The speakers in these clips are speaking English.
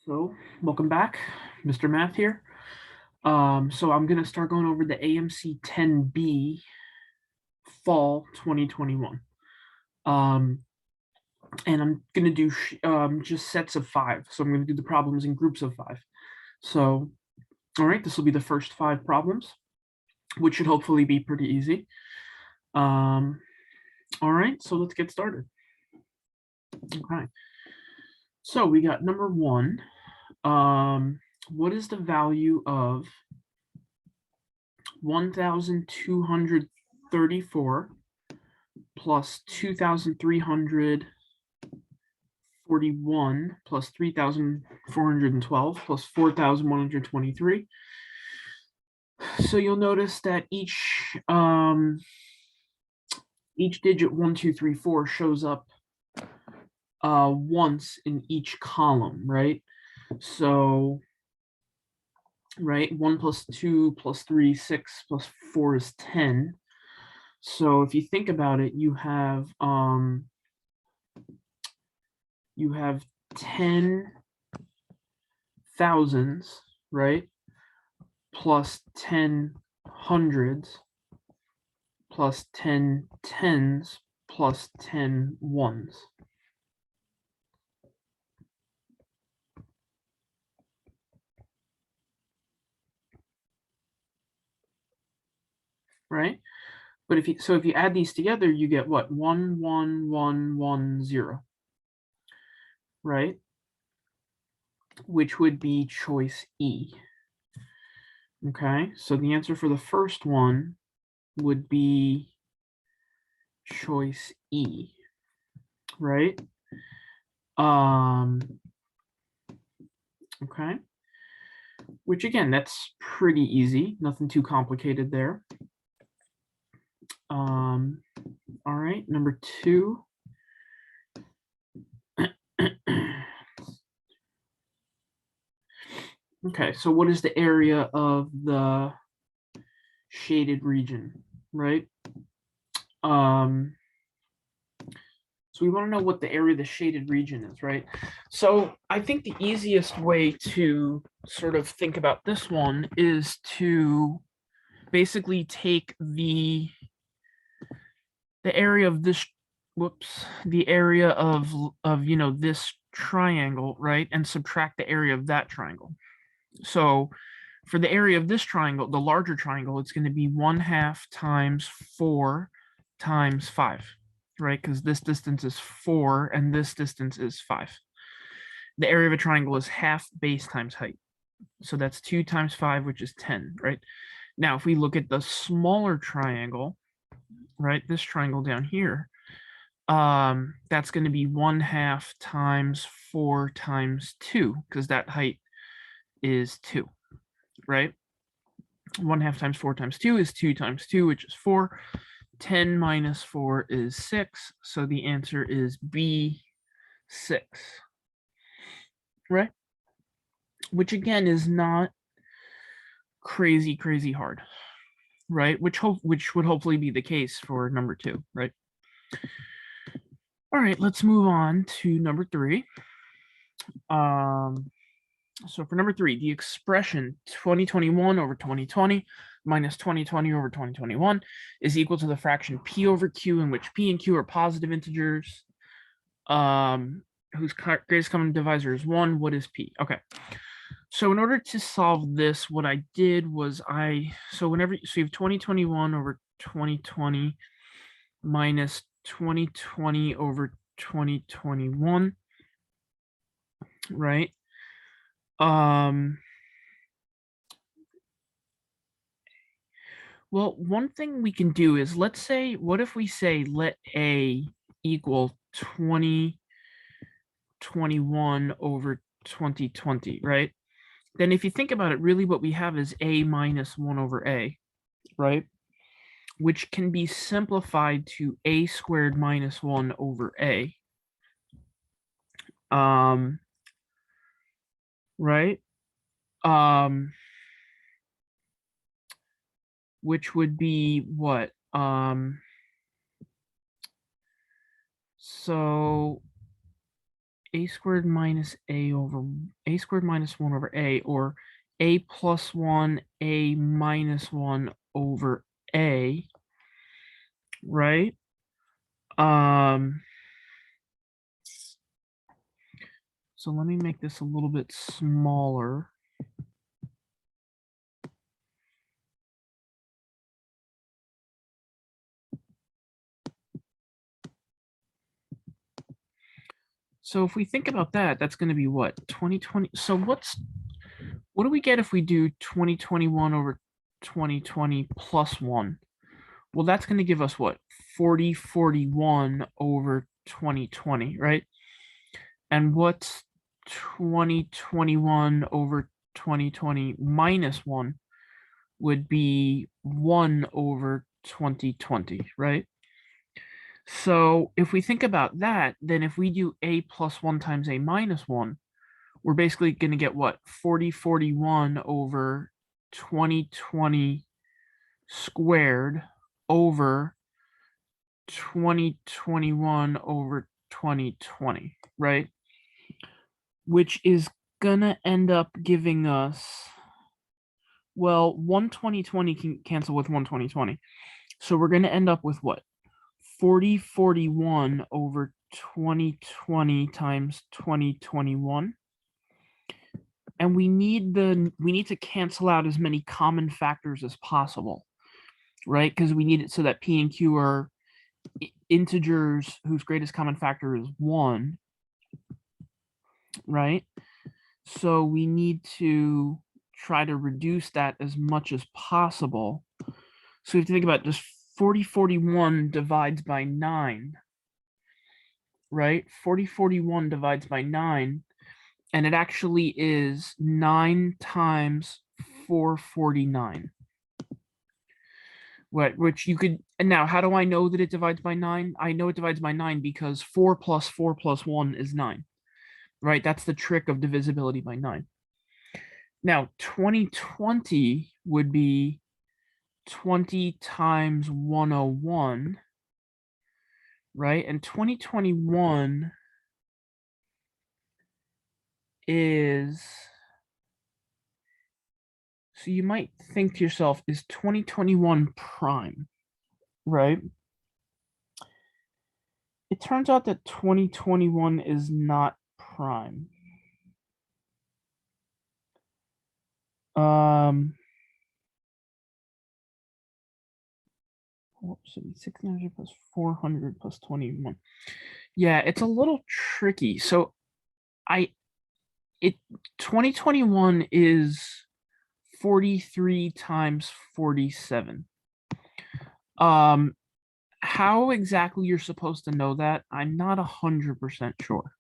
So, welcome back, Mr. Math here. So I'm going to start going over the AMC 10B Fall 2021. And I'm going to do just sets of 5. So I'm going to do the problems in groups of 5. So, all right, this will be the first 5 problems, which should hopefully be pretty easy. All right, so let's get started. Okay. So we got number 1. What is the value of 1,234 plus 2,341 plus 3,412 plus 4,123? So you'll notice that each digit 1, 2, 3, 4 shows up once in each column, right? So, right, 1 plus 2 plus 3, 6 plus 4 is 10. So if you think about it, you have 10 thousands, right? Plus 10 hundreds plus 10 tens plus 10 ones. Right? But if you add these together, you get what? 1, 1, 1, 1, 0. Right? Which would be choice E. Okay, so the answer for the first one would be choice E, right? Okay, which again, that's pretty easy, nothing too complicated there. All right, number 2. Okay, so what is the area of the shaded region, right? So we want to know what the area of the shaded region is, right? So I think the easiest way to sort of think about this one is to basically take the area of this, the area of this triangle, right? And subtract the area of that triangle. So for the area of this triangle, the larger triangle, it's going to be 1/2 times 4 times 5, right? Because this distance is 4 and this distance is 5. The area of a triangle is half base times height. So that's 2 times 5, which is 10, right? Now, if we look at the smaller triangle, right, this triangle down here, that's going to be 1/2 times 4 times 2, because that height is 2, right? 1/2 times 4 times 2 is 2 times 2, which is 4. 10 minus 4 is 6. So the answer is B, 6. Right? Which again is not crazy hard. Right? Which would hopefully be the case for number 2, right? All right, let's move on to number 3. So for number 3, the expression 2021 over 2020 minus 2020 over 2021 is equal to the fraction P over Q, in which P and Q are positive integers, whose greatest common divisor is 1. What is P? Okay. So in order to solve this, what I did was so you have 2021 over 2020 minus 2020 over 2021, right? Well, one thing we can do is, what if we say let A equal 2021 over 2020, right? Then if you think about it, really what we have is A minus 1 over A, right? Which can be simplified to A squared minus 1 over A. Right? Which would be what? So a squared minus a over a squared minus 1 over a, or a plus 1, a minus 1 over a, right? So let me make this a little bit smaller. So if we think about that, that's going to be what? 2020. So what do we get if we do 2021 over 2020 plus 1? Well, that's going to give us what? 4041 over 2020, right? And what's 2021 over 2020 minus 1 would be 1 over 2020, right? So if we think about that, then if we do a plus 1 times a minus 1, we're basically going to get what? 4041 over 2020 squared over 2021 over 2020, right? Which is going to end up giving us, well, 1 2020 can cancel with 1 2020. So we're going to end up with what? 4041 over 2020 times 2021. And we need to cancel out as many common factors as possible, right? Because we need it so that P and Q are integers whose greatest common factor is 1, right? So we need to try to reduce that as much as possible. So we have to think about just 4041 divides by 9, right? 4041 divides by 9, and it actually is 9 times 449. Which you could, and now how do I know that it divides by 9? I know it divides by 9 because 4 plus 4 plus 1 is 9, right? That's the trick of divisibility by 9. Now, 2020 would be 20 times 101, right? And 2021 is, so you might think to yourself, is 2021 prime, right? It turns out that 2021 is not prime. Oops, 600 plus 400 plus 21. Yeah, it's a little tricky. So 2021 is 43 times 47. How exactly you're supposed to know that, I'm not 100% sure.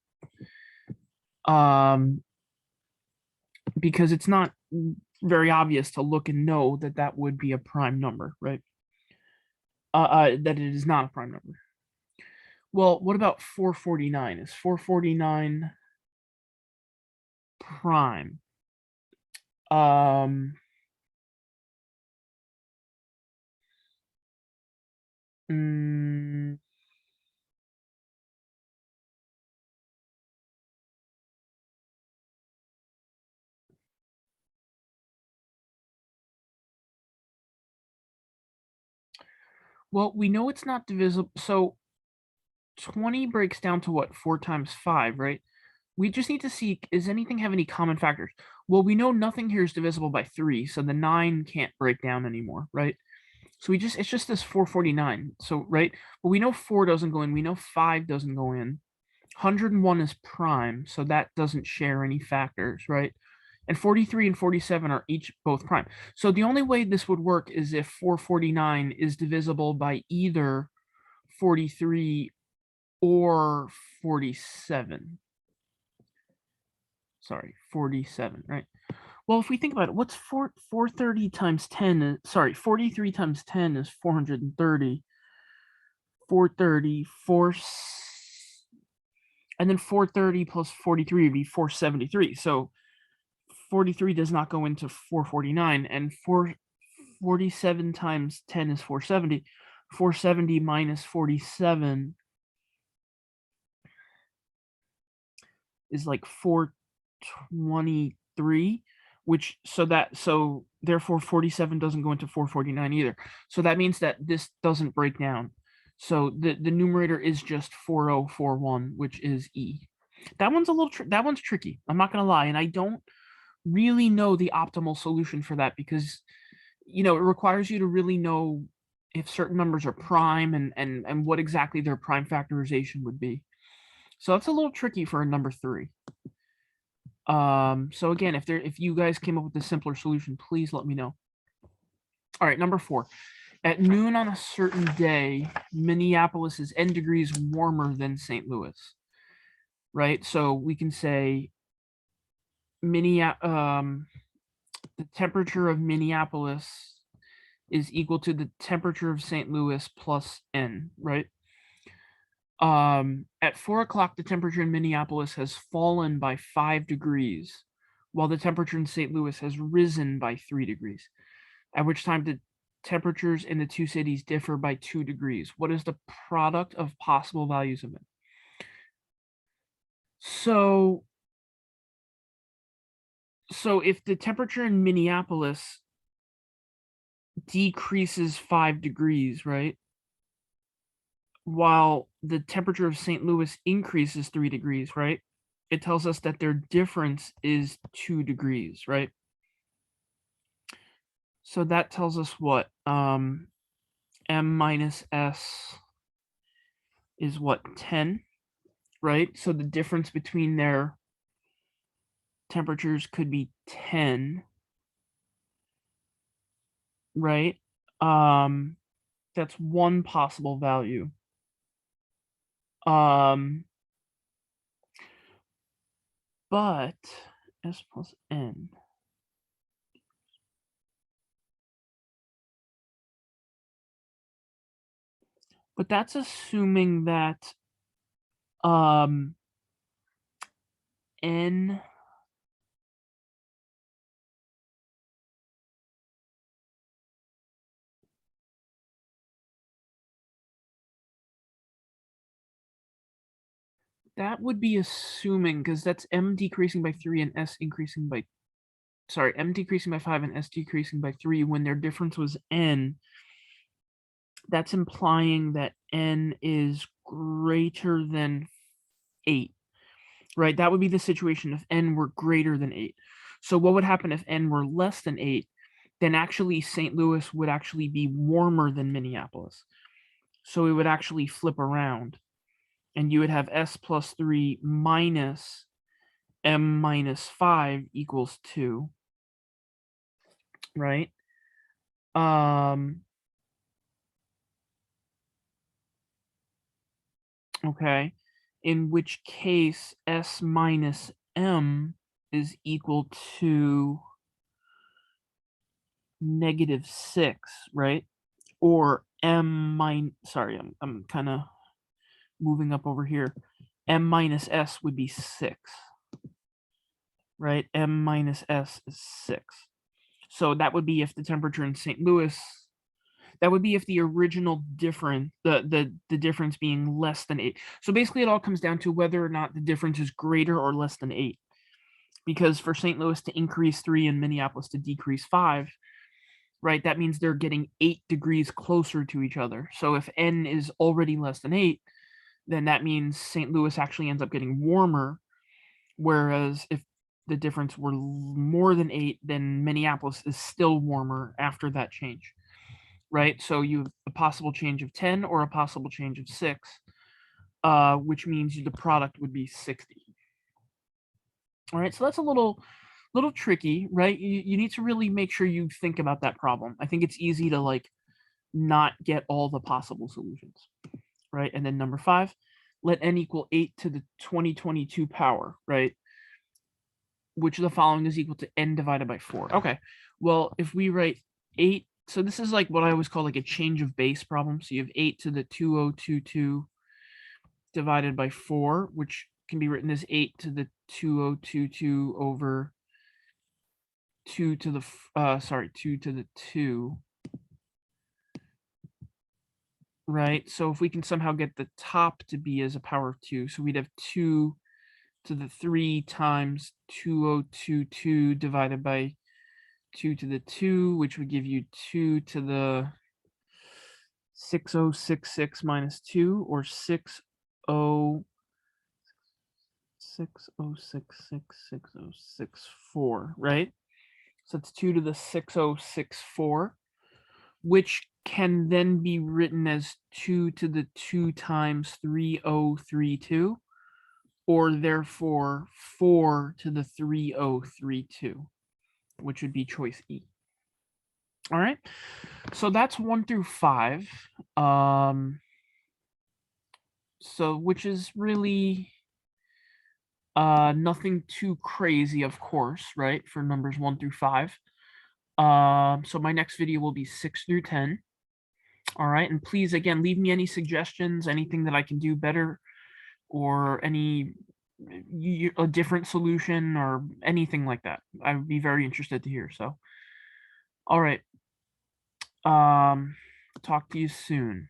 Because it's not very obvious to look and know that that would be a prime number, right? That it is not a prime number. Well, what about 449? Is 449 prime? Well, we know it's not divisible. So 20 breaks down to what? 4 times 5, right? We just need to see, does anything have any common factors? Well, we know nothing here is divisible by 3, so the 9 can't break down anymore, right? So it's just this 449. So, right? Well, we know 4 doesn't go in. We know 5 doesn't go in. 101 is prime, so that doesn't share any factors, right? And 43 and 47 are each both prime. So the only way this would work is if 449 is divisible by either 43 or 47. Sorry, 47, right? Well, if we think about it, what's 430 times 10? Sorry, 43 times 10 is 430. 430, and then 430 plus 43 would be 473. So 43 does not go into 449, and 447 times 10 is 470. 470 minus 47 is like 423, which so therefore 47 doesn't go into 449 either. So that means that this doesn't break down. So the numerator is just 4041, which is E. That one's a little that one's tricky. I'm not gonna lie, and I don't really know the optimal solution for that because it requires you to really know if certain numbers are prime and what exactly their prime factorization would be. So that's a little tricky for a number 3. So again, if you guys came up with a simpler solution, please let me know. All right, number 4. At noon on a certain day, Minneapolis is n degrees warmer than St. Louis. Right? So we can say the temperature of Minneapolis is equal to the temperature of St. Louis plus n, right? At 4 o'clock, the temperature in Minneapolis has fallen by 5 degrees, while the temperature in St. Louis has risen by 3 degrees, at which time the temperatures in the two cities differ by 2 degrees. What is the product of possible values of it? So if the temperature in Minneapolis decreases 5 degrees, right? While the temperature of St. Louis increases 3 degrees, right? It tells us that their difference is 2 degrees, right? So that tells us what? M minus S is what? 10, right? So the difference between their temperatures could be 10, right? That's one possible value. But S plus N. But that's assuming that N that would be assuming, because that's M decreasing by 3 and S increasing by, M decreasing by 5 and S decreasing by 3 when their difference was N. That's implying that N is greater than 8, right? That would be the situation if N were greater than 8. So what would happen if N were less than 8? Then actually St. Louis would actually be warmer than Minneapolis. So it would actually flip around. And you would have S plus 3 minus M minus 5 equals 2. Right? Okay. In which case S minus M is equal to -6, right? Or I'm kind of moving up over here. M minus S would be 6, right? M minus S is 6. So that would be if the temperature in St. Louis, that would be if the original difference, the difference being less than 8. So basically it all comes down to whether or not the difference is greater or less than 8. Because for St. Louis to increase 3 and Minneapolis to decrease 5, right, that means they're getting 8 degrees closer to each other. So if N is already less than 8, then that means St. Louis actually ends up getting warmer. Whereas if the difference were more than 8, then Minneapolis is still warmer after that change, right? So you have a possible change of 10 or a possible change of 6, which means the product would be 60. All right, so that's a little tricky, right? You need to really make sure you think about that problem. I think it's easy to like not get all the possible solutions, right? And then number 5, let n equal 8 to the 2022 power, right? Which of the following is equal to n divided by 4? Okay, well, if we write 8, so this is like what I always call like a change of base problem. So you have 8 to the 2022 divided by 4, which can be written as 8 to the 2022 over 2 to the 2, right? So if we can somehow get the top to be as a power of 2, so we'd have 2 to the 3 times 2022 divided by 2 to the 2, which would give you 2 to the 6066 minus 2, or 60666064, right? So it's 2 to the 6064, which can then be written as 2 to the 2 times 3032, or therefore 4 to the 3032, which would be choice E. All right, so that's 1 through 5. So which is really nothing too crazy, of course, right, for numbers 1 through 5. So my next video will be 6 through 10. All right, and please, again, leave me any suggestions, anything that I can do better, or any a different solution, or anything like that. I would be very interested to hear. So, all right. Talk to you soon.